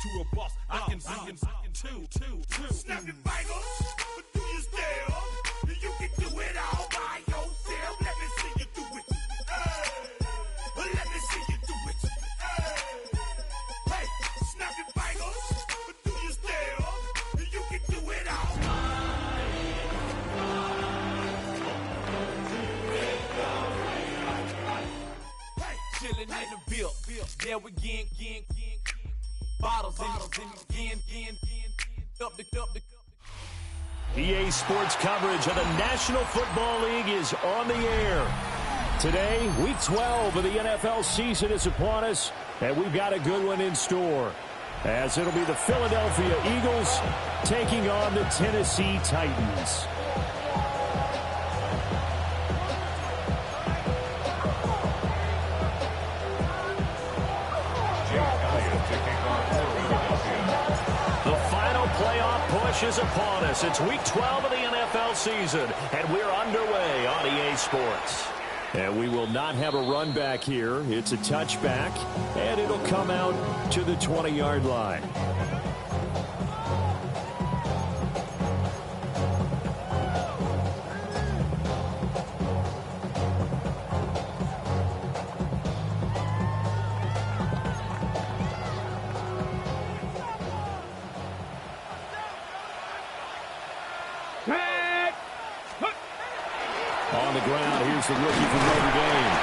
to a boss. I can see him two. Snap your fingers, but do you still? You can do it all by yourself. Let me see you do it. Let me see you do it. Hey, snap your fingers, but do you still? You can do it all. Hey, chillin' in the bill. Yeah, we again. Bottles in again. Up the. EA Sports coverage of the National Football League is on the air. Today, Week 12 of the NFL season is upon us, and we've got a good one in store, as it'll be the Philadelphia Eagles taking on the Tennessee Titans. Push is upon us. It's Week 12 of the NFL season, and we're underway on EA Sports. And we will not have a run back here. It's a touchback, and it'll come out to the 20-yard line. On the ground, here's the rookie from Notre Dame.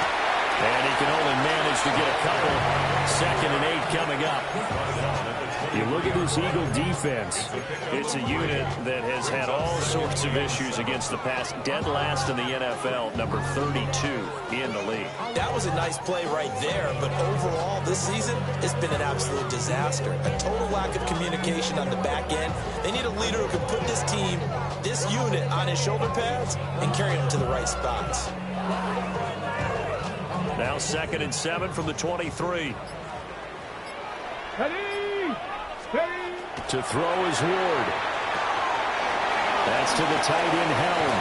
And he can only manage to get a couple. 2nd and 8 coming up. You look at this Eagle defense. It's a unit that has had all sorts of issues against the pass. Dead last in the NFL, number 32 in the league. That was a nice play right there, but overall this season, it's been an absolute disaster. A total lack of communication on the back end. They need a leader who can put this team, this unit, on his shoulder pads and carry them to the right spots. Now 2nd and 7 from the 23. To throw is Ward. That's to the tight end Helm.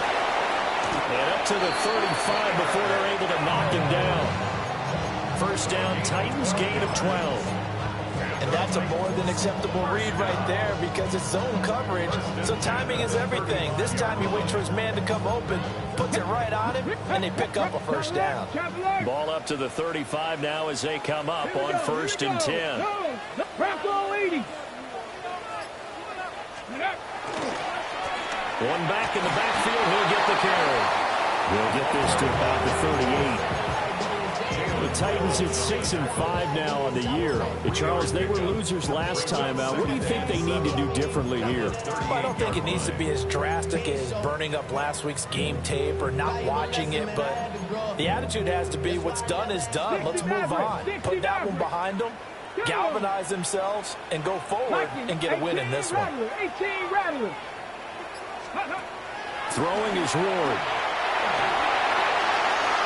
And up to the 35 before they're able to knock him down. First down, Titans, gain of 12. And that's a more than acceptable read right there because it's zone coverage, so timing is everything. This time he waits for his man to come open, puts it right on him, and they pick up a first down. Ball up to the 35 now as they come up on 1st and 10. One back in the backfield, he'll get the carry. He'll get this to about the 38. The Titans at 6-5 now on the year. And Charles, they were losers last time out. What do you think they need to do differently here? Well, I don't think it needs to be as drastic as burning up last week's game tape or not watching it, but the attitude has to be what's done is done. Let's move on. Put that one behind them, galvanize themselves, and go forward and get a win in this one. Throwing is Ward.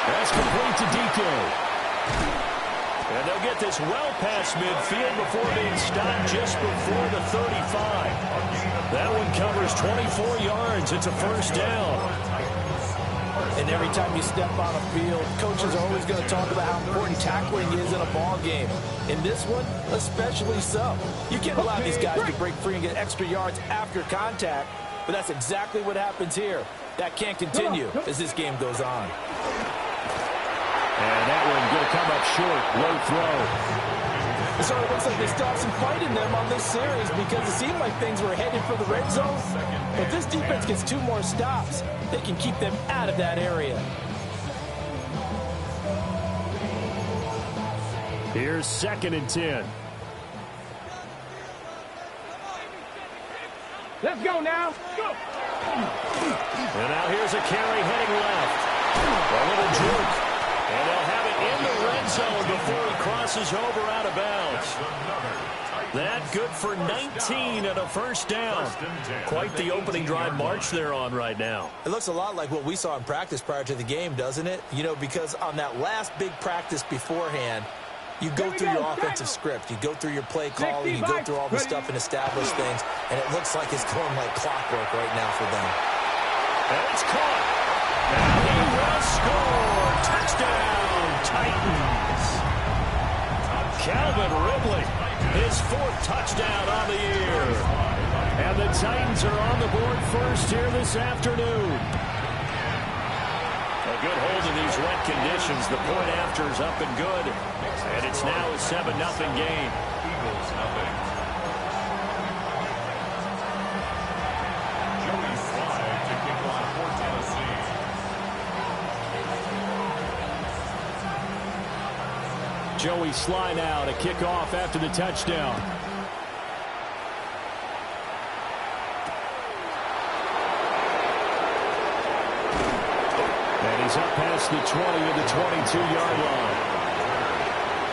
That's complete to DK. And they'll get this well past midfield before being stopped just before the 35. That one covers 24 yards. It's a first down. And every time you step on a field, coaches are always going to talk about how important tackling is in a ball game. In this one, especially so. You can't allow these guys to break free and get extra yards after contact, but that's exactly what happens here. That can't continue as this game goes on. And that one going to come up short. Low throw. So it looks like they stopped some fight in them on this series because it seemed like things were headed for the red zone. But this defense gets 2 more stops. They can keep them out of that area. Here's 2nd and 10. Let's go now. Go. And now here's a carry heading left. A little juke. And they'll have it in the red zone before he crosses over out of bounds. That good for 19 and a first down. Quite the opening drive march they're on right now. It looks a lot like what we saw in practice prior to the game, doesn't it? You know, because on that last big practice beforehand, you go through your offensive script. You go through your play calling. You go through all the stuff and establish things. And it looks like it's going like clockwork right now for them. And it's caught. And he will score. Touchdown, Titans. Calvin Ridley. His 4th touchdown on the year. And the Titans are on the board first here this afternoon. A good hold in these wet conditions. The point after is up and good. And it's now a 7-0 game. Eagles nothing. Joey Slye to kick off for Tennessee. Joey Slye now to kick off after the touchdown. And he's up past the 20 to the 22-yard line.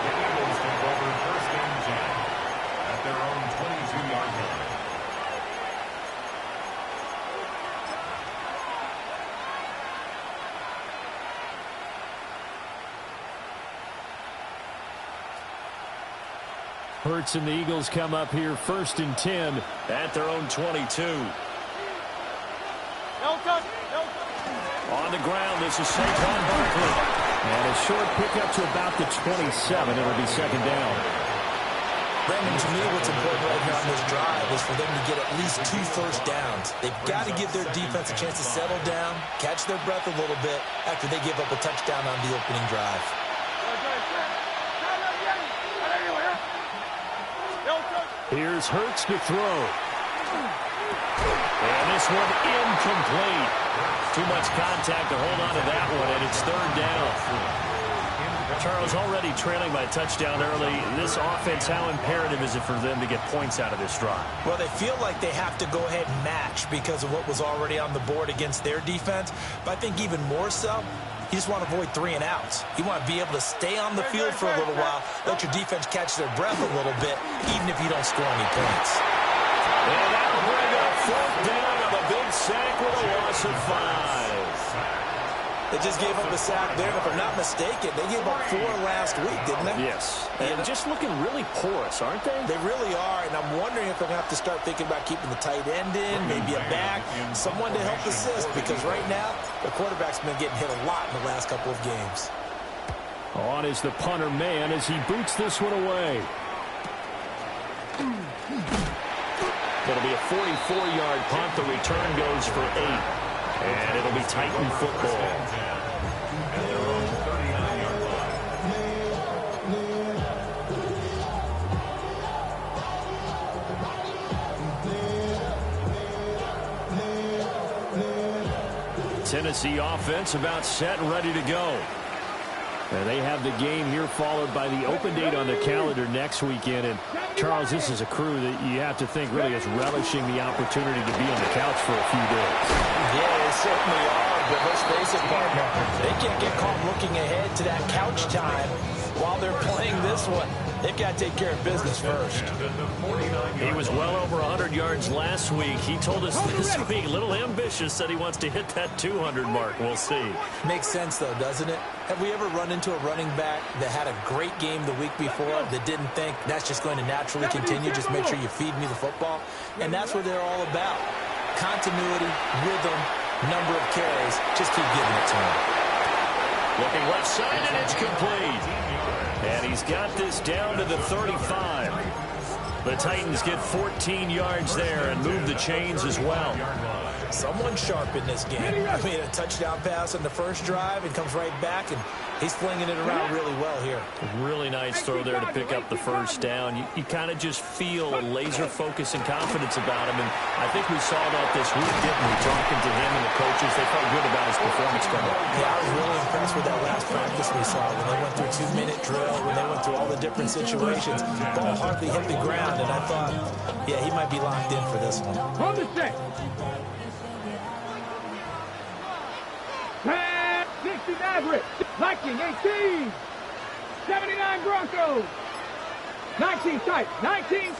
The Eagles take over 1st and 10 at their own 22-yard line. Hurts and the Eagles come up here 1st and 10 at their own 22. On the ground, this is Saquon Barkley. And a short pickup to about the 27. It'll be 2nd down. Brandon, to me, what's important right here on this drive is for them to get at least 2 first downs. They've got to give their defense a chance to settle down, catch their breath a little bit after they give up a touchdown on the opening drive. Here's Hurts to throw. And this one incomplete. Too much contact to hold on to that one, and it's 3rd down. Charles, already trailing by a touchdown early. This offense, how imperative is it for them to get points out of this drive? Well, they feel like they have to go ahead and match because of what was already on the board against their defense. But I think even more so, you just want to avoid 3 and outs. You want to be able to stay on the field for a little while, let your defense catch their breath a little bit, even if you don't score any points. And that'll bring up 4th down on a big sack with a loss of 5. They just gave up a sack there, and if I'm not mistaken, they gave up 4 last week, didn't they? Yes. And just looking really porous, aren't they? They really are, and I'm wondering if they're going to have to start thinking about keeping the tight end in, maybe a back, someone to help assist, because right now, the quarterback's been getting hit a lot in the last couple of games. On is the punter man as he boots this one away. It'll be a 44-yard punt. The return goes for 8. And it'll be Titan football. At their own 39-yard line. Tennessee offense about set and ready to go. And they have the game here followed by the open date on the calendar next weekend. And, Charles, this is a crew that you have to think really is relishing the opportunity to be on the couch for a few days. Yeah, they certainly are, but let's face it, partner, they can't get caught looking ahead to that couch time while they're playing this one. They've got to take care of business first. He was well over 100 yards last week. He told us this week, a little ambitious, said he wants to hit that 200 mark. We'll see. Makes sense, though, doesn't it? Have we ever run into a running back that had a great game the week before that didn't think that's just going to naturally continue? Just make sure you feed me the football. And that's what they're all about. Continuity, rhythm, number of carries. Just keep giving it to him. Looking left side, and it's complete. And he's got this down to the 35. The Titans get 14 yards there and move the chains as well. Someone sharp in this game. I mean, a touchdown pass on the first drive and comes right back, and he's flinging it around really well here. Really nice throw there to pick up the first down. You kind of just feel a laser focus and confidence about him, and I think we saw that this week, didn't we? Talking to him and the coaches, they felt good about his performance coming up. Yeah, I was really impressed with that last practice we saw when they went through a 2-minute drill, when they went through all the different situations. Ball hardly hit the ground, and I thought, yeah, he might be locked in for this one. Hold the stick. 60 Maverick, Viking 18, 79 Broncos, 19 tight, 19,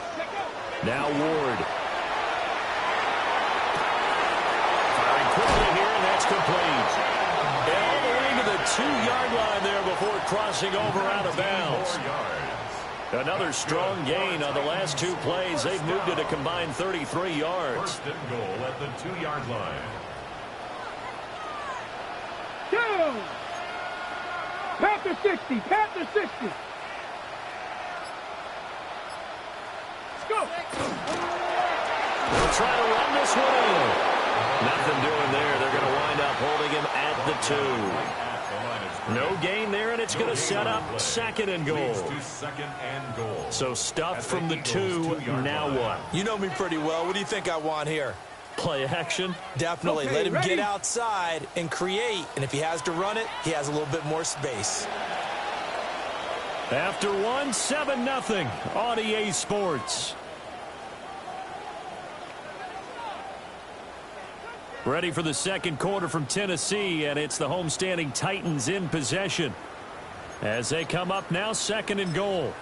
now Ward. Firing quickly here, and that's complete. And all the way to the 2-yard line there before crossing over out of bounds. Another strong gain on the last 2 plays. They've moved it a combined 33 yards. 1st and goal at the 2-yard line. 2. Panther 60, Panther 60. Go. They'll try to run this one in. Nothing doing there. They're going to wind up holding him at the 2. No gain there, and it's going to set up second and goal. So stuff from the 2. Now what? You know me pretty well. What do you think I want here? Play action? Definitely. Okay, let him ready? get outside and create. And if he has to run it, he has a little bit more space. After 1, 7-0 on EA Sports. Ready for the second quarter from Tennessee, and it's the homestanding Titans in possession as they come up now, second and goal.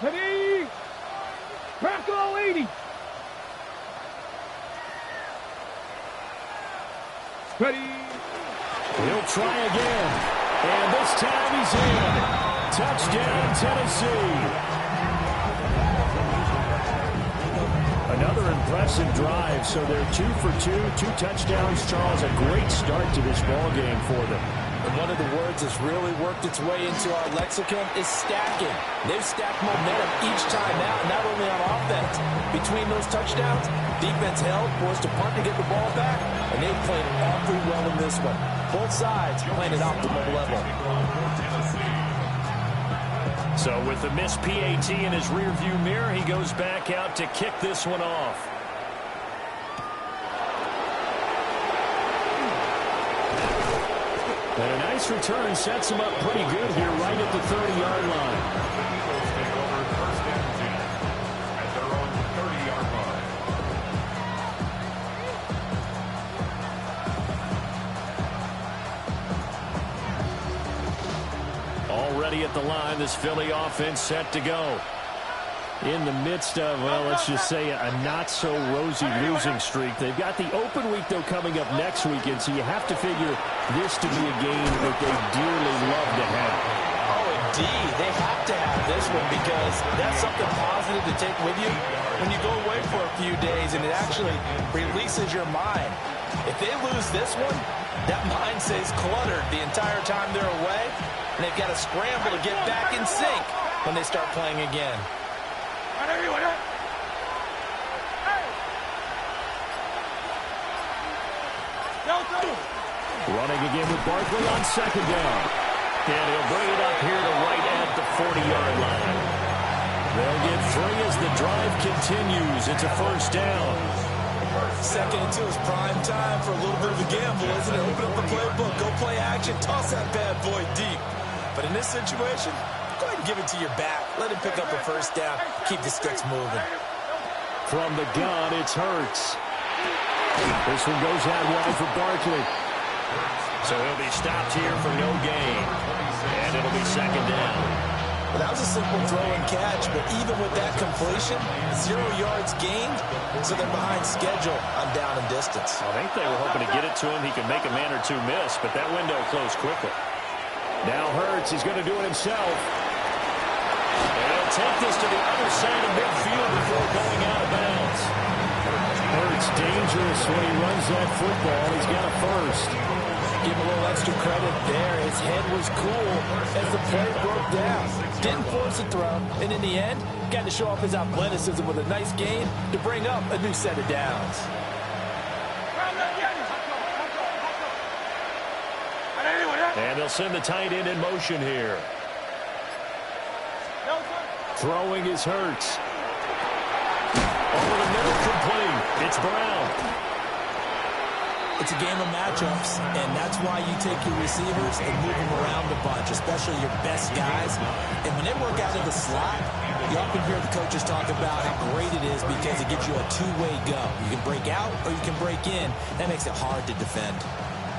Ready. Bronco 80. Ready. He'll try again, and this time he's in. Touchdown, Tennessee. Another impressive drive, so they're 2 for 2, 2 touchdowns. Charles, a great start to this ball game for them. And one of the words that's really worked its way into our lexicon is stacking. They've stacked momentum each time out, not only on offense. Between those touchdowns, defense held, forced a punt to get the ball back, and they played awfully well in this one. Both sides playing at optimal level. So with the missed PAT in his rearview mirror, he goes back out to kick this one off. And a nice return sets him up pretty good here right at the 30-yard line. Eagles take over first and 10 at their own 30-yard line. Already at the line, this Philly offense set to go. In the midst of, well, let's just say a not-so-rosy losing streak. They've got the open week, though, coming up next weekend, so you have to figure this to be a game that they dearly love to have. Oh, indeed. They have to have this one because that's something positive to take with you when you go away for a few days, and it actually releases your mind. If they lose this one, that mind stays cluttered the entire time they're away, and they've got to scramble to get back in sync when they start playing again. Running again with Barkley on second down. And he'll bring it up here to right at the 40-yard line. They'll get 3 as the drive continues. It's a first down. Second and 2 is prime time for a little bit of a gamble, isn't it? Open up the playbook, go play action, toss that bad boy deep. But in this situation, go ahead and give it to your back. Let him pick up a first down. Keep the sticks moving. From the gun, it's Hurts. This one goes out wide for Barkley. So he'll be stopped here for no gain. And it'll be second down. Well, that was a simple throw and catch, but even with that completion, 0 yards gained, so they're behind schedule on down and distance. I think they were hoping to get it to him. He could make a man or two miss, but that window closed quickly. Now Hurts, he's going to do it himself. And he'll take this to the other side of midfield before going out of bounds. Hurts dangerous when he runs that football. He's got a first. Give him a little extra credit there. His head was cool as the play broke down. Didn't force a throw, and in the end, got to show off his athleticism with a nice gain to bring up a new set of downs. And they'll send the tight end in motion here. Throwing is Hurts. Over the middle, complete. It's Brown. It's a game of matchups, and that's why you take your receivers and move them around a bunch, especially your best guys. And when they work out of the slot, you often hear the coaches talk about how great it is because it gives you a two-way go. You can break out or you can break in. That makes it hard to defend.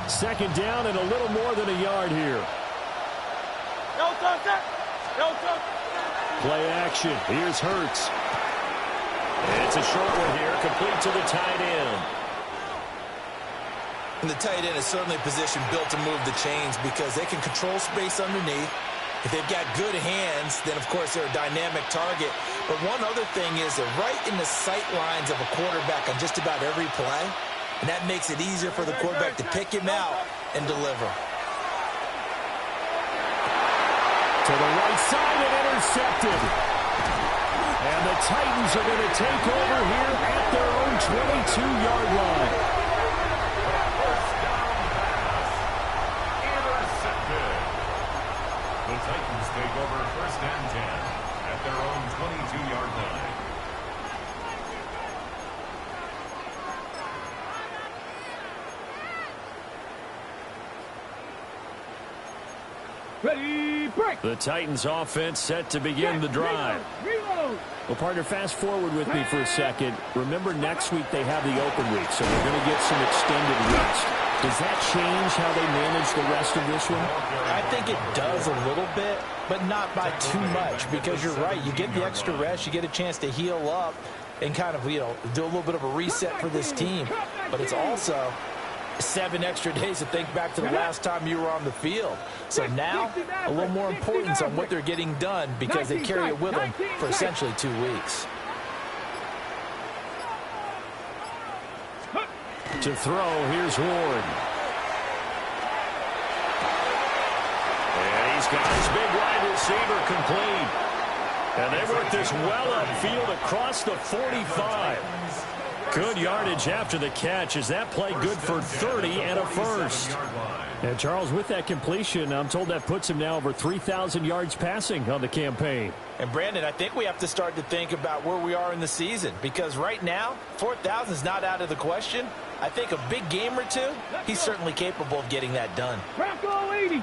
Second down and a little more than a yard here. Play action. Here's Hurts. And it's a short one here, complete to the tight end. And the tight end is certainly a position built to move the chains because they can control space underneath. If they've got good hands, then, of course, they're a dynamic target. But one other thing is they're right in the sight lines of a quarterback on just about every play, and that makes it easier for the quarterback to pick him out and deliver. To the right side and intercepted. And the Titans are going to take over here at their own 22-yard line. First down pass. Intercepted. The Titans take over first and 10 at their own 22-yard line. Ready, break. The Titans offense set to begin the drive. Reload. Well, partner, fast forward with me for a second. Remember, next week they have the open week, so they're going to get some extended rest. Does that change how they manage the rest of this one? I think it does a little bit, but not by too much, because you're right. You get the extra rest, you get a chance to heal up and kind of, do a little bit of a reset for this team. But it's also 7 extra days to think back to the last time you were on the field. So now, a little more importance on what they're getting done because they carry it with them for essentially 2 weeks. To throw, here's Ward. And he's got his big wide receiver complete. And they work this well upfield across the 45. Good yardage after the catch. Is that play good for 30 and a first? And Charles, with that completion, I'm told that puts him now over 3,000 yards passing on the campaign. And Brandon, I think we have to start to think about where we are in the season, because right now, 4,000 is not out of the question. I think a big game or two, he's certainly capable of getting that done. Bronco 80.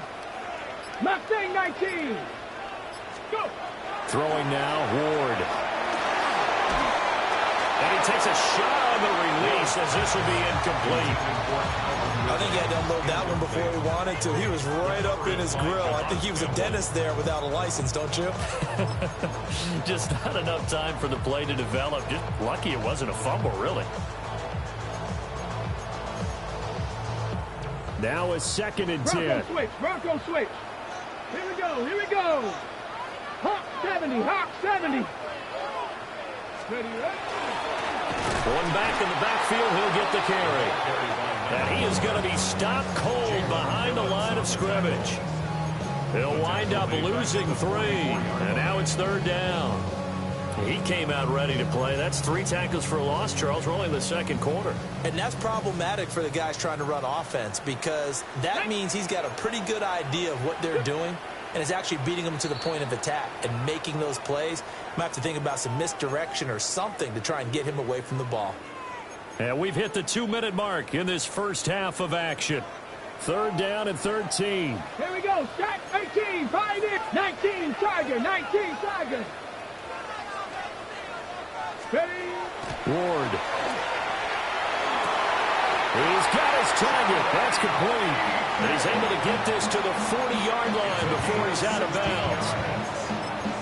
Mustang 19. Go. Throwing now, Ward. And he takes a shot on the release as this will be incomplete. I think he had to unload that one before he wanted to. He was right up in his grill. I think he was a dentist there without a license, don't you? Just not enough time for the play to develop. Just lucky it wasn't a fumble, really. Now a 2nd and 10. Bronco switch. Here we go, here we go. Hawk 70, Hawk 70. Ready, Going back in the backfield, he'll get the carry. And he is going to be stopped cold behind the line of scrimmage. He'll wind up losing 3. And now it's 3rd down. He came out ready to play. That's 3 tackles for a loss, Charles. We're only in the 2nd quarter. And that's problematic for the guys trying to run offense, because that means he's got a pretty good idea of what they're doing and is actually beating them to the point of attack and making those plays. Might have to think about some misdirection or something to try and get him away from the ball. And we've hit the 2-minute mark in this first half of action. 3rd down and 13. Here we go. Stack 18. Pioneer. 19. Tiger. 19. Tiger. Ready. Ward. He's got his target. That's complete. And he's able to get this to the 40-yard line before he's out of bounds.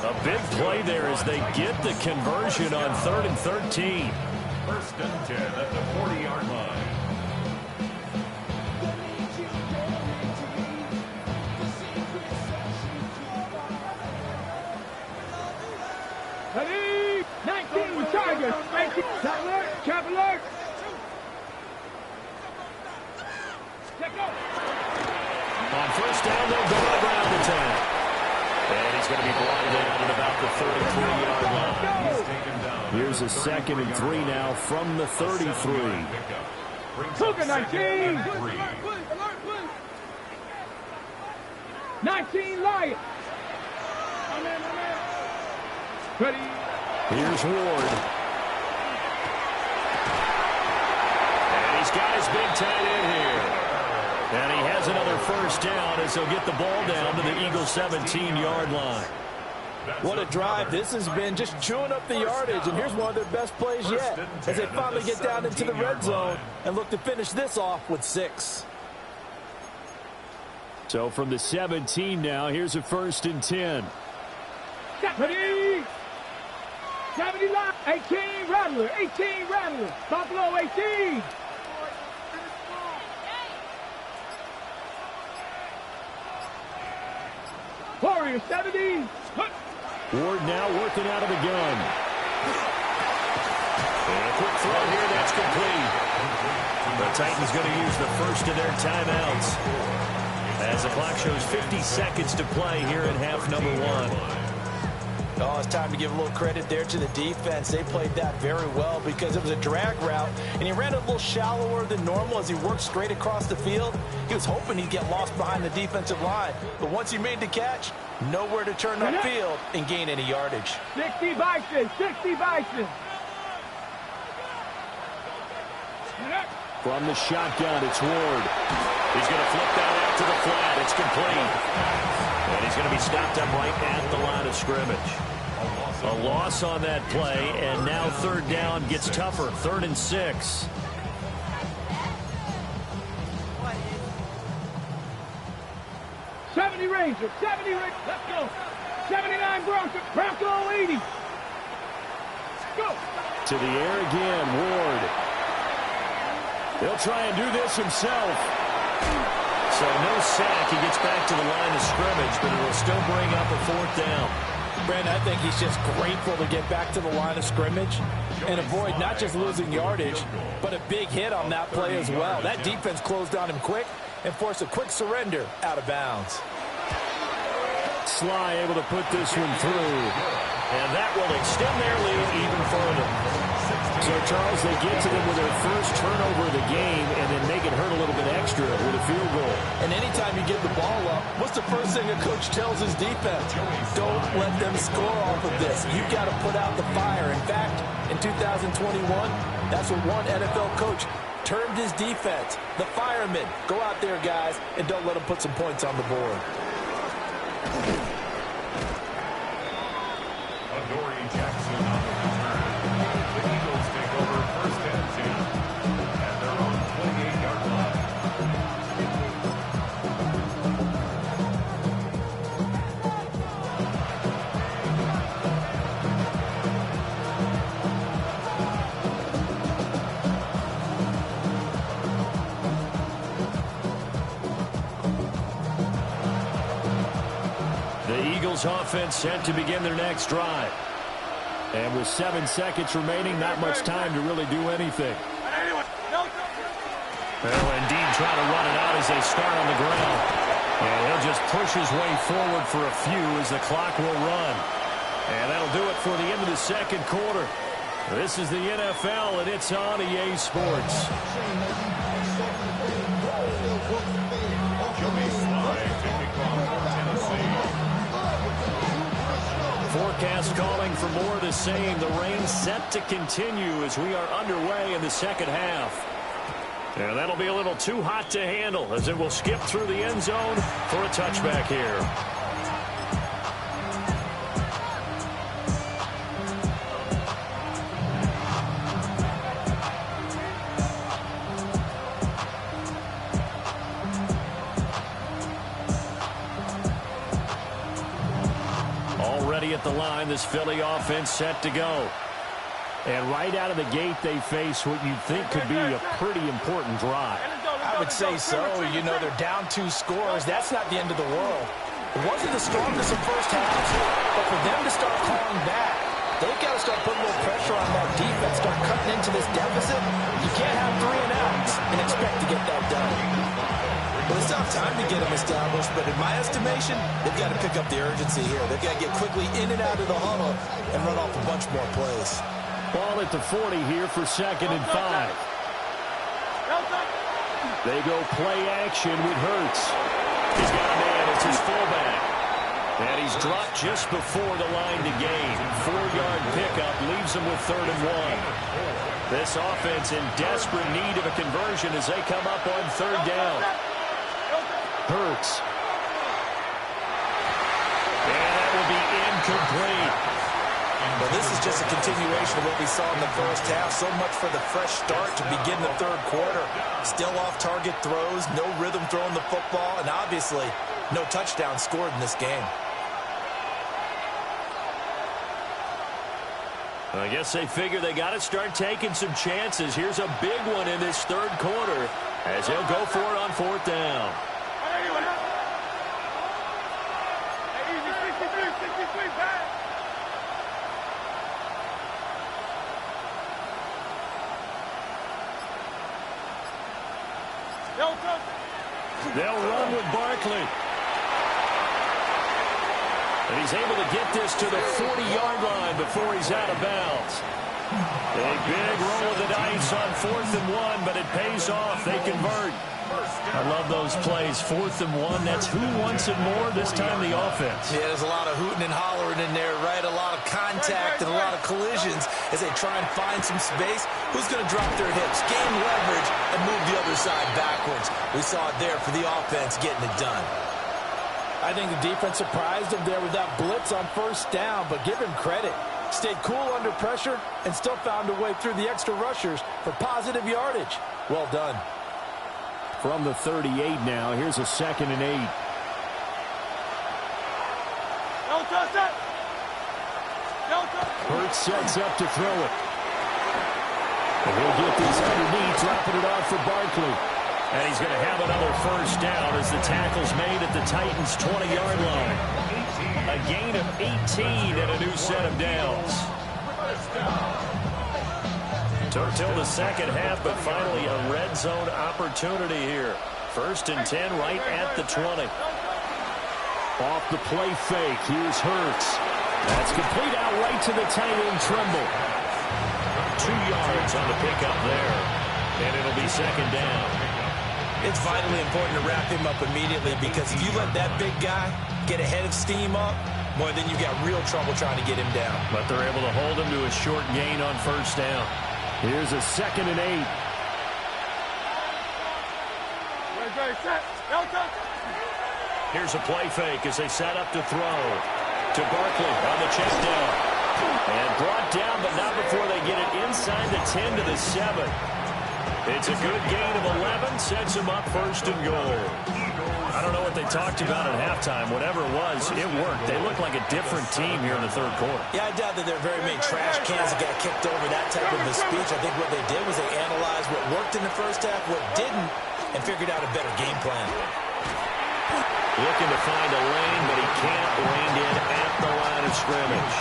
A big play there as they get the conversion on 3rd and 13. 1st and 10 at the 40-yard line. Ready. 19. Tiger. 19. Top alert. Cap alert. Check go. On 1st down, they'll go to the ground attack. And he's going to be brought down at about the 33-yard line. He's taken down. Here's a 2nd and 3 now from the 33. Cougar 19. 19 Lion. Ready. Here's Ward. And he's got his big tight end here. And he has another 1st down as he'll get the ball down to the Eagles' 17-yard line. What a drive. This has been just chewing up the yardage, and here's one of their best plays yet as they finally get down into the red zone and look to finish this off with 6. So from the 17 now, here's a 1st and 10. Ready. 70 line. 18 Rattler. 18 Rattler. Buffalo 18. Warrior 70. Ward now working out of the gun. And a quick throw here, that's complete. The Titans going to use the first of their timeouts as the clock shows 50 seconds to play here in half number 1. Oh, it's time to give a little credit there to the defense. They played that very well because it was a drag route, and he ran a little shallower than normal as he worked straight across the field. He was hoping he'd get lost behind the defensive line, but once he made the catch, nowhere to turn upfield and gain any yardage. 60 Bison, 60 Bison. From the shotgun, it's Ward. He's going to flip that out to the flat. It's complete. And he's going to be stopped up right at the line of scrimmage. A loss on that play, and now third down gets tougher. 3rd and 6. Ranger, 70 Ranger, let's go. 79 Bronco 80. Go. To the air again, Ward. He'll try and do this himself. So no sack. He gets back to the line of scrimmage, but it will still bring up a 4th down. Brandon, I think he's just grateful to get back to the line of scrimmage and avoid not just losing yardage, but a big hit on that play as well. That defense closed on him quick and forced a quick surrender out of bounds. Sly able to put this one through. And that will extend their lead even further. So, Charles, they get to them with their first turnover of the game and then make it hurt a little bit extra with a field goal. And anytime you give the ball up, what's the first thing a coach tells his defense? Don't let them score off of this. You've got to put out the fire. In fact, in 2021, that's what one NFL coach termed his defense. The firemen. Go out there, guys, and don't let them put some points on the board. Adoree Jackson on the return. The Eagles take over 1st and 10 at their own 28-yard line. The Eagles offense set to begin their next drive. And with 7 seconds remaining, not much time to really do anything. Well, indeed, try to run it out as they start on the ground. And he'll just push his way forward for a few as the clock will run. And that'll do it for the end of the second quarter. This is the NFL, and it's on EA Sports. Joey Sly taking off for Tennessee. Forecast calling for more of the same. The rain set to continue as we are underway in the second half. And that'll be a little too hot to handle as it will skip through the end zone for a touchback here. Already at the line, this Philly offense set to go. And right out of the gate, they face what you'd think could be a pretty important drive. I would say so. You know, they're down 2 scores. That's not the end of the world. It wasn't the strongest of first halves, but for them to start calling back, they've got to start putting a little pressure on that defense, start cutting into this deficit. You can't have 3 and outs and expect to get that done. Well, it's not time to get them established, but in my estimation, they've got to pick up the urgency here. They've got to get quickly in and out of the huddle and run off a bunch more plays. Ball at the 40 here for 2nd and 5. They go play action with Hurts. He's got a man. It's his fullback. And he's dropped just before the line to gain. 4-yard pickup leaves him with 3rd and 1. This offense in desperate need of a conversion as they come up on 3rd down. Hurts. And that will be incomplete. Well, this is just a continuation of what we saw in the first half. So much for the fresh start to begin the 3rd quarter. Still off-target throws, no rhythm throwing the football, and obviously no touchdown scored in this game. I guess they figure they got to start taking some chances. Here's a big one in this 3rd quarter as he'll go for it on 4th down. They'll run with Barkley. And he's able to get this to the 40-yard line before he's out of bounds. A big roll of the dice on 4th and 1, but it pays off. They convert. I love those plays. 4th and 1, that's who wants it more, this time the offense. Yeah, there's a lot of hooting and hollering in there, right? A lot of contact and a lot of collisions as they try and find some space. Who's going to drop their hips, gain leverage, and move the other side backwards? We saw it there for the offense getting it done. I think the defense surprised him there with that blitz on 1st down, but give him credit. Stayed cool under pressure and still found a way through the extra rushers for positive yardage. Well done. From the 38 now, here's a 2nd and 8. Hurts sets up to throw it. And he'll get this underneath, dropping it off for Barkley. And he's going to have another 1st down as the tackle's made at the Titans' 20-yard line. A gain of 18 and a new set of downs. Took till the 2nd half, but finally a red zone opportunity here. 1st and 10 right at the 20. Off the play fake, here's Hurts. That's complete out right to the tight end, Tremble. 2 yards on the pickup there. And it'll be 2nd down. It's vitally important to wrap him up immediately because if you let that big guy get ahead of steam up, boy, then you got real trouble trying to get him down. But they're able to hold him to a short gain on 1st down. Here's a 2nd and 8. Here's a play fake as they set up to throw. To Barkley on the check down. And brought down, but not before they get it inside the 10 to the 7. It's a good gain of 11, sets them up 1st and goal. I don't know what they talked about at halftime. Whatever it was, it worked. They look like a different team here in the 3rd quarter. Yeah, I doubt that there are very many trash cans that got kicked over that type of a speech. I think what they did was they analyzed what worked in the 1st half, what didn't, and figured out a better game plan. Looking to find a lane, but he can't land in at the line of scrimmage.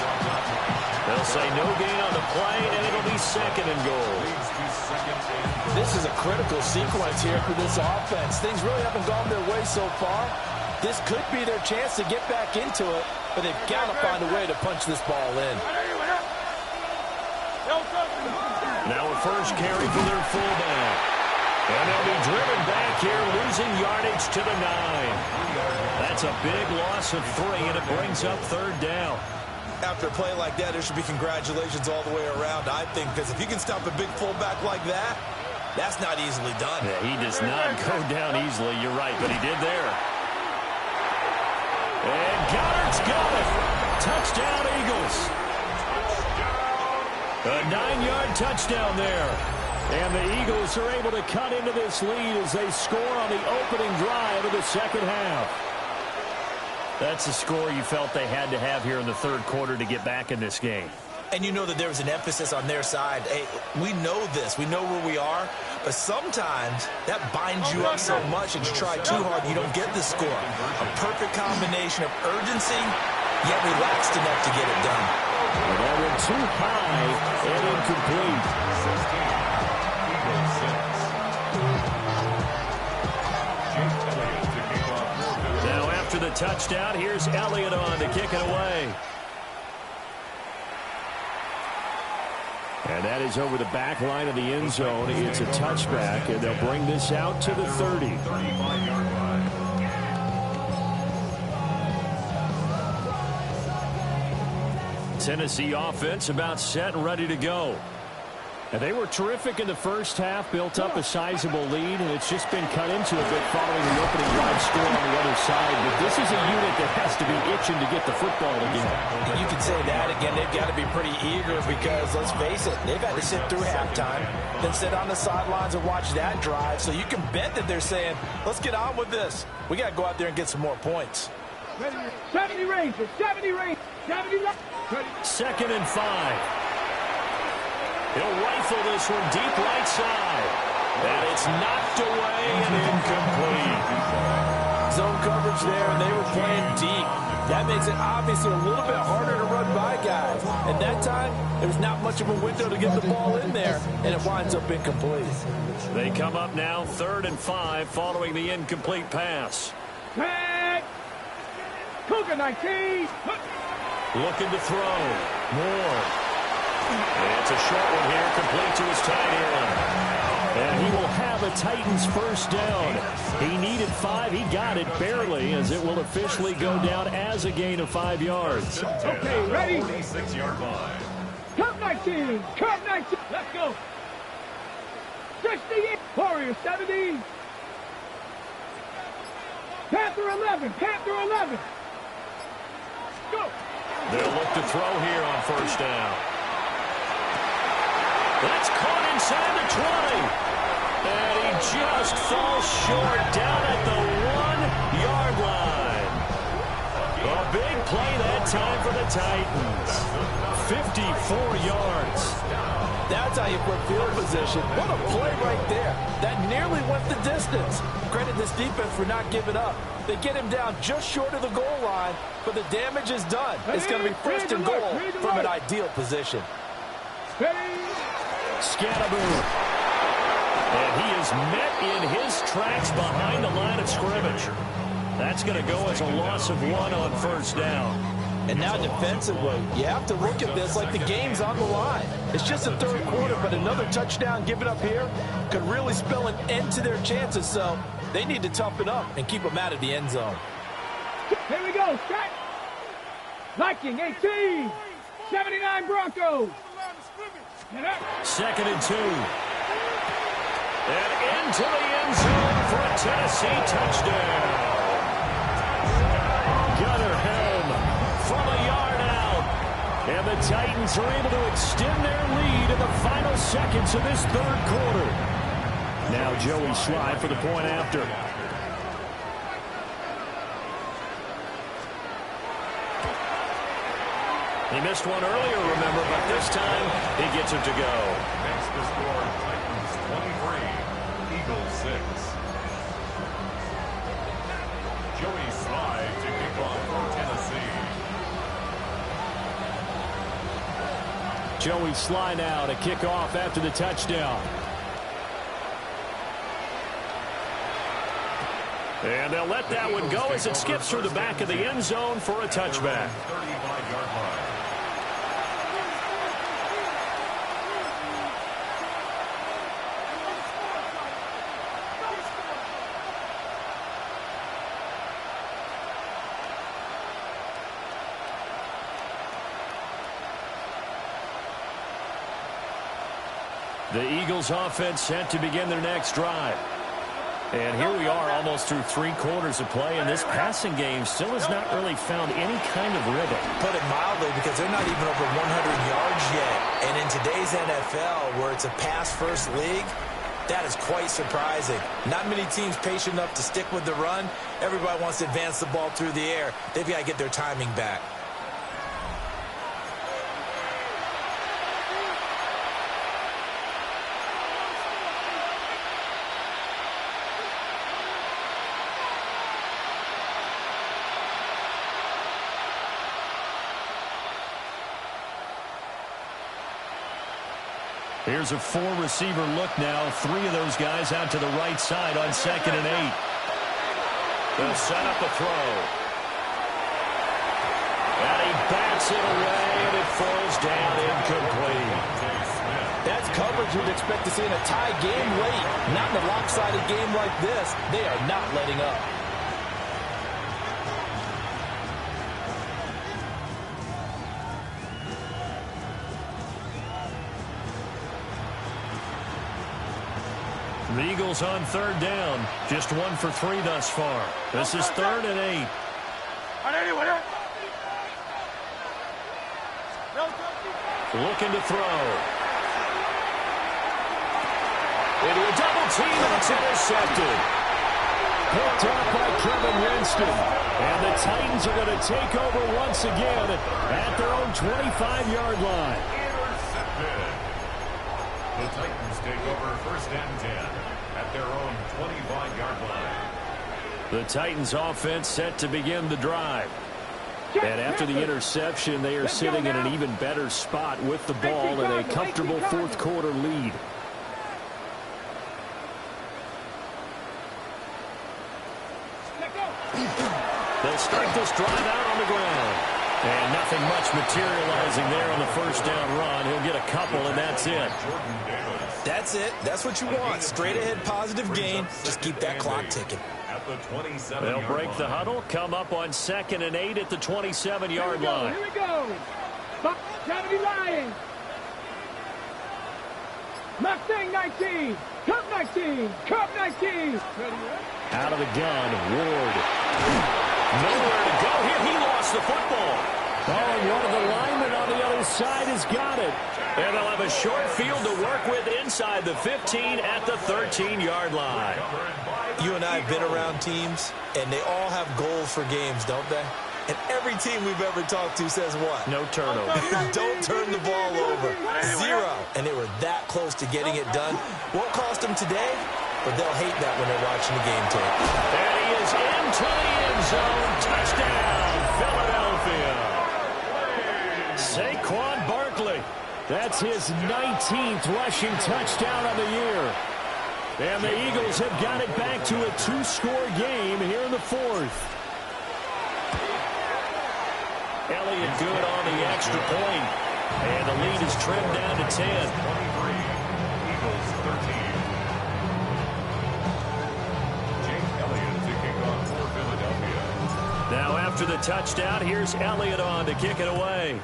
They'll say no gain on the play, and it'll be 2nd and goal. This is a critical sequence here for this offense. Things really haven't gone their way so far. This could be their chance to get back into it, but they've got to find a way to punch this ball in. Now a 1st carry for their fullback. And they'll be driven back here, losing yardage to the 9. That's a big loss of 3, and it brings up 3rd down. After a play like that, there should be congratulations all the way around, I think, because if you can stop a big fullback like that, that's not easily done. Yeah, he does not go down easily, you're right, but he did there. And Goddard's got it. Touchdown, Eagles. A 9-yard touchdown there. And the Eagles are able to cut into this lead as they score on the opening drive of the 2nd half. That's the score you felt they had to have here in the 3rd quarter to get back in this game. And you know that there was an emphasis on their side. Hey, we know this. We know where we are. But sometimes that binds you up so much and you try too hard, you don't get the score. A perfect combination of urgency, yet relaxed enough to get it done. And that went too high and incomplete. Now after the touchdown, here's Elliott on to kick it away. And that is over the back line of the end zone. It's a touchback, and they'll bring this out to the 30. Tennessee offense about set and ready to go. And they were terrific in the 1st half, built up a sizable lead, and it's just been cut into a bit following the opening drive score on the other side. But this is a unit that has to be itching to get the football again. You can say that again. They've got to be pretty eager because, let's face it, they've had to sit through halftime, then sit on the sidelines and watch that drive. So you can bet that they're saying, let's get on with this. We got to go out there and get some more points. 70 Rangers, 70 Rangers, 70 left. 2nd and 5. He'll rifle this one deep right side. And it's knocked away and incomplete. Zone coverage there, and they were playing deep. That makes it obviously a little bit harder to run by guys. And that time, there was not much of a window to get the ball in there, and it winds up incomplete. They come up now 3rd and 5 following the incomplete pass. Tag. Cougar 19. Looking to throw. Moore. And it's a short one here, complete to his tight end. And he will have a Titans first down. He needed 5. He got it barely, as it will officially go down as a gain of 5 yards. Okay, ready? 46-yard line. Count 19. Count 19. Let's go. 68. Warriors 70. Panther 11. Panther 11. Go. They'll look to throw here on first down. That's caught inside the 20. And he just falls short down at the 1-yard line. A big play that time for the Titans. 54 yards. That's how you put field position. What a play right there. That nearly went the distance. Credit this defense for not giving up. They get him down just short of the goal line, but the damage is done. It's going to be first and goal from an ideal position. Scatterboom. And he is met in his tracks behind the line of scrimmage. That's going to go as a loss of 1 on first down. And now defensively, you have to look at this like the game's on the line. It's just the 3rd quarter, but another touchdown given up here could really spell an end to their chances. So they need to toughen up and keep them out of the end zone. Here we go. Strike. Viking 18. 79 Broncos. 2nd and 2. And into the end zone for a Tennessee touchdown. Gunnar Helm from a yard out. And the Titans are able to extend their lead in the final seconds of this 3rd quarter. Now Joey Slye for the point after. He missed one earlier, remember, but this time he gets it to go. Makes the score Titans 23, Eagles 6. Joey Slye to kick off for Tennessee. Joey Slye now to kick off after the touchdown. And they'll let that one go as it skips through the back of the end zone for a touchback. 35-yard line. The Eagles offense set to begin their next drive. And here we are almost through 3 quarters of play, and this passing game still has not really found any kind of rhythm. Put it mildly, because they're not even over 100 yards yet. And in today's NFL, where it's a pass-first league, that is quite surprising. Not many teams patient enough to stick with the run. Everybody wants to advance the ball through the air. They've got to get their timing back. Here's a 4-receiver look now. 3 of those guys out to the right side on 2nd and 8. They'll set up a throw. And he bats it away, and it falls down incomplete. That's coverage you'd expect to see in a tie game late. Not in a lopsided game like this. They are not letting up. The Eagles on 3rd down. Just 1 for 3 thus far. This is 3rd and 8. Looking to throw. Into a double team, and it's intercepted. Picked up by Kevin Winston. And the Titans are going to take over once again at their own 25-yard line. Intercepted. The Titans take over 1st and 10 at their own 25-yard line. The Titans offense set to begin the drive. And after the interception, they are sitting in an even better spot with the ball and a comfortable 4th quarter lead. They'll start this drive out on the ground. And nothing much materializing there on the first down run. He'll get a couple, and that's it. That's it. That's what you want. Straight ahead positive gain. Just keep that clock ticking. They'll break the huddle, come up on 2nd and 8 at the 27-yard line. Here we go. Kennedy Lions. Mustang 19. Cup 19. Cup 19. Out of the gun, Ward. Nowhere to go here. He lost the football. Oh, and one of the linemen on the other side has got it. And they'll have a short field to work with inside the 15 at the 13-yard line. You and I have been around teams, and they all have goals for games, don't they? And every team we've ever talked to says what? No turnover. Don't turn the ball over. 0. And they were that close to getting it done. Won't cost them today, but they'll hate that when they're watching the game tape. And he is into the end zone. Touchdown, Philadelphia. Saquon Barkley. That's his 19th rushing touchdown of the year. And the Eagles have got it back to a 2-score game here in the 4th. Elliott good on the extra point. And the lead is trimmed down to 10. 23, Eagles 13. Jake Elliott to kick off for Philadelphia. Now after the touchdown, here's Elliott on to kick it away.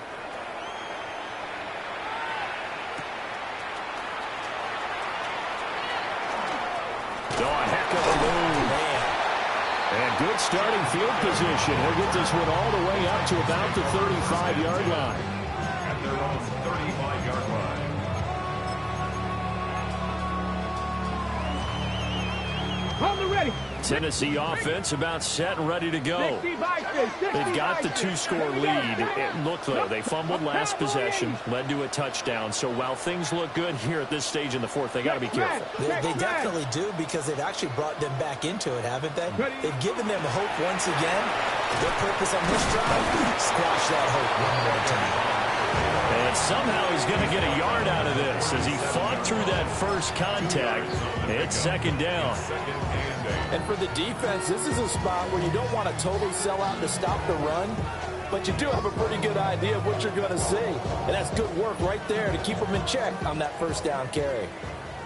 And good starting field position. He'll get this one all the way up to about the 35-yard line. At their own 35-yard line. On the ready. Tennessee offense about set and ready to go. They've got the 2-score lead. Look, though, they fumbled last possession, led to a touchdown. So while things look good here at this stage in the 4th, they got to be careful. They definitely do, because they've actually brought them back into it, haven't they? They've given them hope once again. Their purpose on this drive, squash that hope one more time. And somehow he's going to get a yard out of this as he fought through that first contact. It's 2nd down. And for the defense, this is a spot where you don't want to totally sell out to stop the run, but you do have a pretty good idea of what you're going to see. And that's good work right there to keep them in check on that first down carry.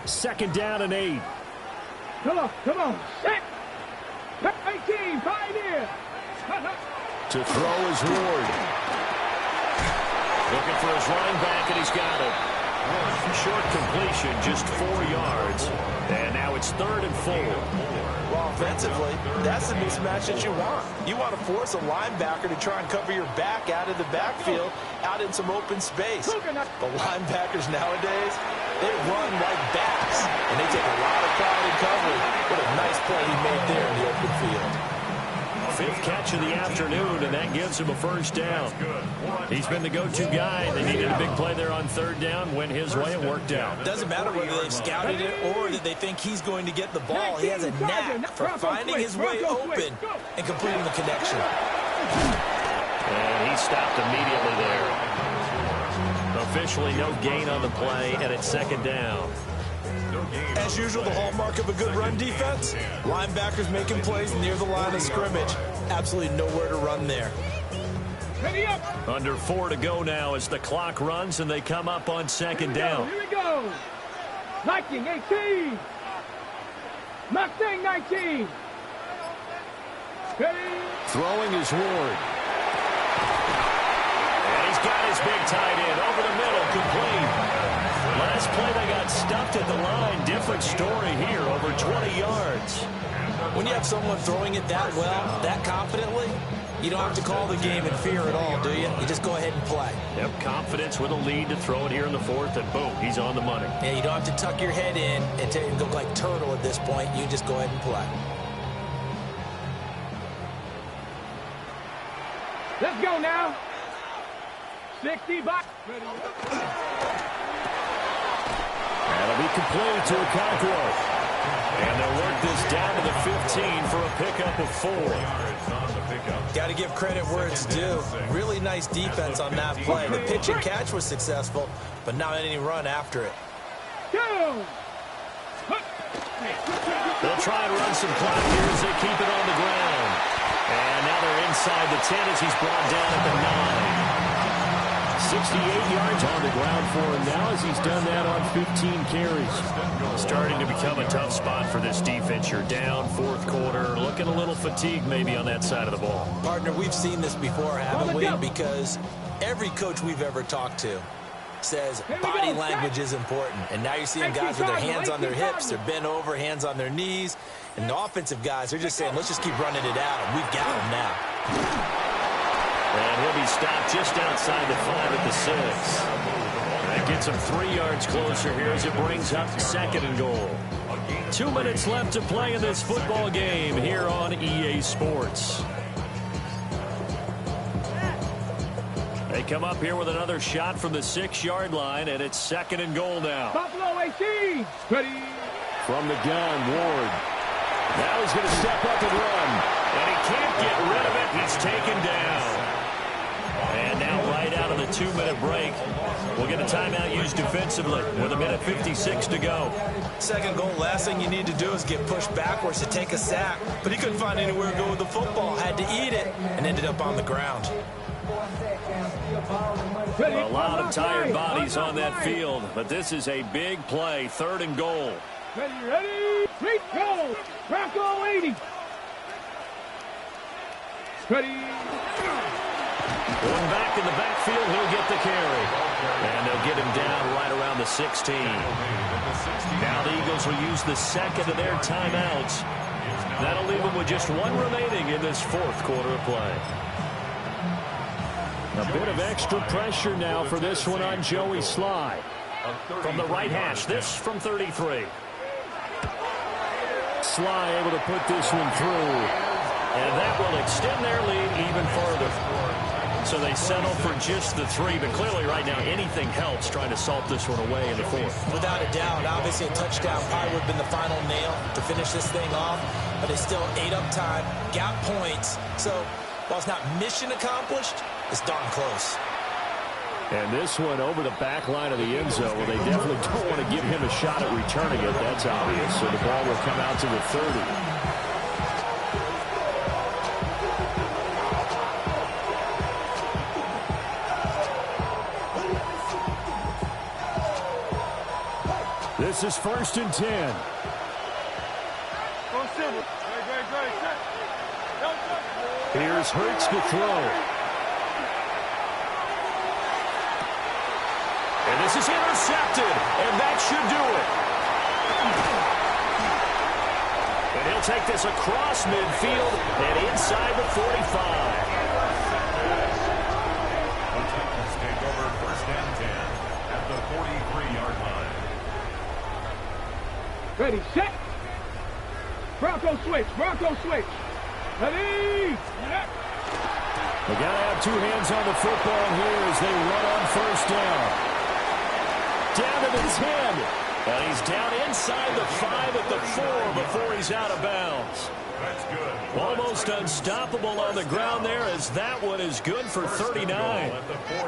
2nd down and 8. Come on, come on. Set. 18, pioneer. To throw is Ward. Looking for his running back, and he's got it. Short completion, just 4 yards. And now it's 3rd and 4. Well, offensively, that's the mismatch that you want. You want to force a linebacker to try and cover your back out of the backfield, out in some open space. The linebackers nowadays, they run like backs, and they take a lot of pride in covering. What a nice play he made there in the open field. 5th catch of the afternoon, and that gives him a first down. He's been the go-to guy. They needed a big play there on 3rd down. Went his way. It worked out. Doesn't matter whether they've scouted it or that they think he's going to get the ball. He has a knack for finding his way open and completing the connection. And he stopped immediately there. Officially no gain on the play, and it's 2nd down. As usual, the hallmark of a good run defense, linebackers making plays near the line of scrimmage. Absolutely nowhere to run there. Under 4 to go now as the clock runs, and they come up on 2nd down. Here we go. Viking 18. Mustang 19. Throwing is Ward. And he's got his big tight end over the middle, complete. Last play they got stuffed at the line. Different story here, over 20 yards. When you have someone throwing it that well, that confidently, you don't have to call the game in fear at all, do you? You just go ahead and play. Yep, confidence with a lead to throw it here in the 4th, and boom, he's on the money. Yeah, you don't have to tuck your head in and go like turtle at this point. You just go ahead and play. Let's go now. 60 back. That'll be complete to Okonkwo. And they'll work this down to the 15 for a pickup of 4. Got to give credit where it's due. Really nice defense on that play. The pitch and catch was successful, but not any run after it. Go. They'll try and run some clock here as they keep it on the ground. And now they're inside the 10 as he's brought down at the 9. 68 yards on the ground for him now as he's done that on 15 carries. Starting to become a tough spot for this defense. You're down fourth quarter, looking a little fatigued maybe on that side of the ball. Partner, we've seen this before, haven't we? Because every coach we've ever talked to says body language is important. And now you're seeing guys with their hands on their hips, they're bent over, hands on their knees. And the offensive guys, they're just saying, let's just keep running it out. And we've got them now. And he'll be stopped just outside the 5 at the 6. That gets him 3 yards closer here as it brings up 2nd and goal. 2 minutes left to play in this football game here on EA Sports. They come up here with another shot from the 6-yard line, and it's 2nd and goal now. Buffalo 18. Ready. From the gun, Ward. Now he's going to step up and run. And he can't get rid of it. He's taken down. And now right out of the 2-minute break, we'll get a timeout used defensively with 1:56 to go. 2nd goal, last thing you need to do is get pushed backwards to take a sack. But he couldn't find anywhere to go with the football, had to eat it, and ended up on the ground. A lot of tired bodies on that field, but this is a big play, 3rd and goal. Ready, 3, go! Bronco 80. Ready. Going back in the backfield, he'll get the carry. And they'll get him down right around the 16. Now the Eagles will use the 2nd of their timeouts. That'll leave them with just 1 remaining in this 4th quarter of play. A bit of extra pressure now for this one on Joey Sly. From the right hash, this from 33. Sly able to put this one through. And that will extend their lead even further. So they settle for just the 3, but clearly right now anything helps trying to salt this one away in the 4th. Without a doubt, obviously a touchdown probably would have been the final nail to finish this thing off, but they still ate up time, got points. So while it's not mission accomplished, it's darn close. And this one over the back line of the end zone. Well, they definitely don't want to give him a shot at returning it. That's obvious. So the ball will come out to the 30. This is 1st and 10. Here's Hurts to throw. And this is intercepted, and that should do it. And he'll take this across midfield and inside the 45. Take over 1st and 10 at the 43-yard line. Ready, set. Bronco switch, Bronco switch. Ready. They got to have 2 hands on the football here as they run on 1st down. Down to the 10. And he's down inside the 5 at the 4 before he's out of bounds. That's good. Almost unstoppable on the ground there as that one is good for 39.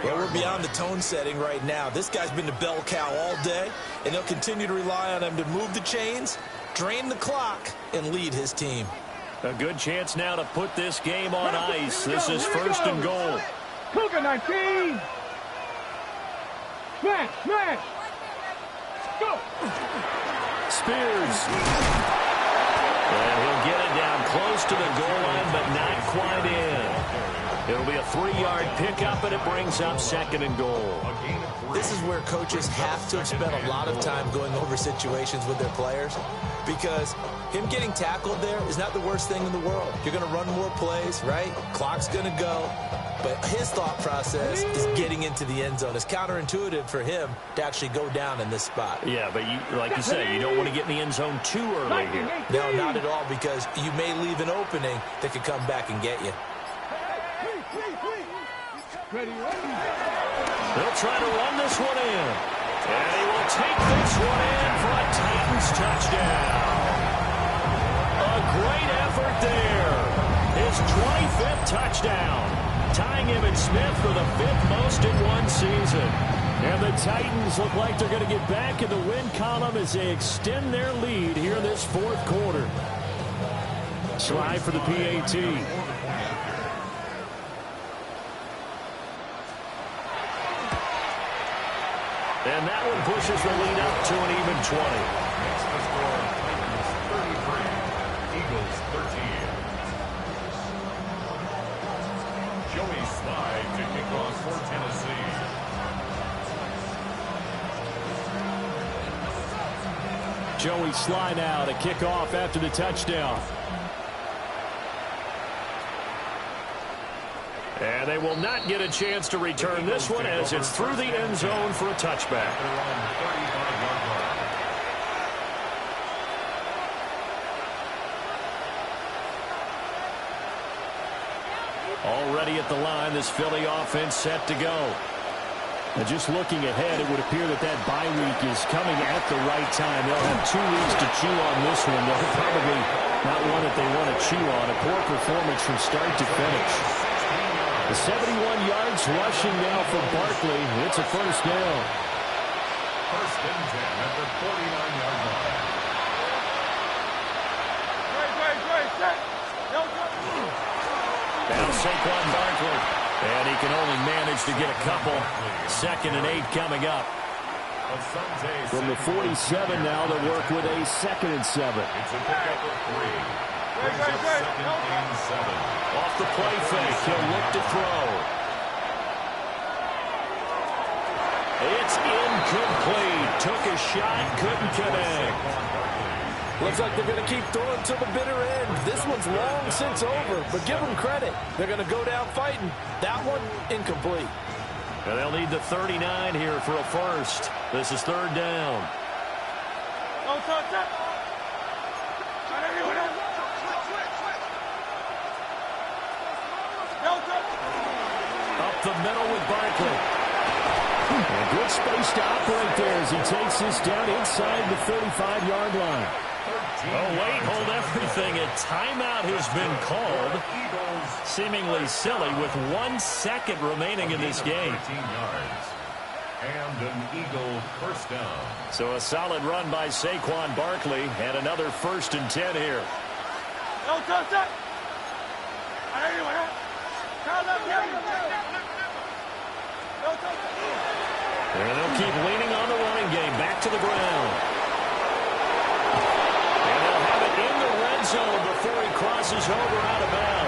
Well, we're beyond the tone setting right now. This guy's been the bell cow all day, and they'll continue to rely on him to move the chains, drain the clock, and lead his team. A good chance now to put this game on ice. This is 1st and goal. Cougar 19. Smash, smash. Go. Spears. And he'll get it down close to the goal line, but not quite in. It'll be a 3-yard pickup, and it brings up 2nd and goal. This is where coaches have to have spent a lot of time going over situations with their players, because him getting tackled there is not the worst thing in the world. You're going to run more plays, right? Clock's going to go. But his thought process is getting into the end zone. It's counterintuitive for him to actually go down in this spot. Yeah, but like you said, you don't want to get in the end zone too early here. No, not at all, because you may leave an opening that could come back and get you. Ready, ready. They'll try to run this one in. And he will take this one in for a Titans touchdown. A great effort there. His 25th touchdown. Tying Emmitt Smith for the 5th most in one season. And the Titans look like they're going to get back in the win column as they extend their lead here in this 4th quarter. Slide for the PAT. And that one pushes the lead up to an even 20. Makes the score Titans 33, Eagles 13. Joey Slye to kick off for Tennessee. Joey Slye now to kick off after the touchdown. And they will not get a chance to return this one as it's through the end zone for a touchback. Already at the line, this Philly offense set to go. And just looking ahead, it would appear that that bye week is coming at the right time. They'll have 2 weeks to chew on this one. They'll probably not one that they want to chew on. A poor performance from start to finish. The 71 yards rushing now for Barkley. It's a first down. First and 10 at the 49-yard line. Now Saquon Barkley. And he can only manage to get a couple. 2nd and 8 coming up. From the 47 now, they'll work with a 2nd and 7. It's a pickup of 3. Brings up 2nd and 7. Off the play fake, he'll look to throw. It's incomplete. Took a shot, couldn't connect. Looks like they're going to keep throwing to the bitter end. This one's long since over, but give them credit. They're going to go down fighting. That one, incomplete. And they'll need the 39 here for a first. This is 3rd down. Up the middle with Barkley. And good space to operate there as he takes this down inside the 35-yard line. Oh, wait, hold everything. A timeout has been called. Seemingly silly with 1 second remaining in this game. 13 yards. And an Eagle first down. So a solid run by Saquon Barkley and another 1st and 10 here. And they'll keep leaning on the running game. Back to the ground. And they'll have it in the red zone before he crosses over out of bounds.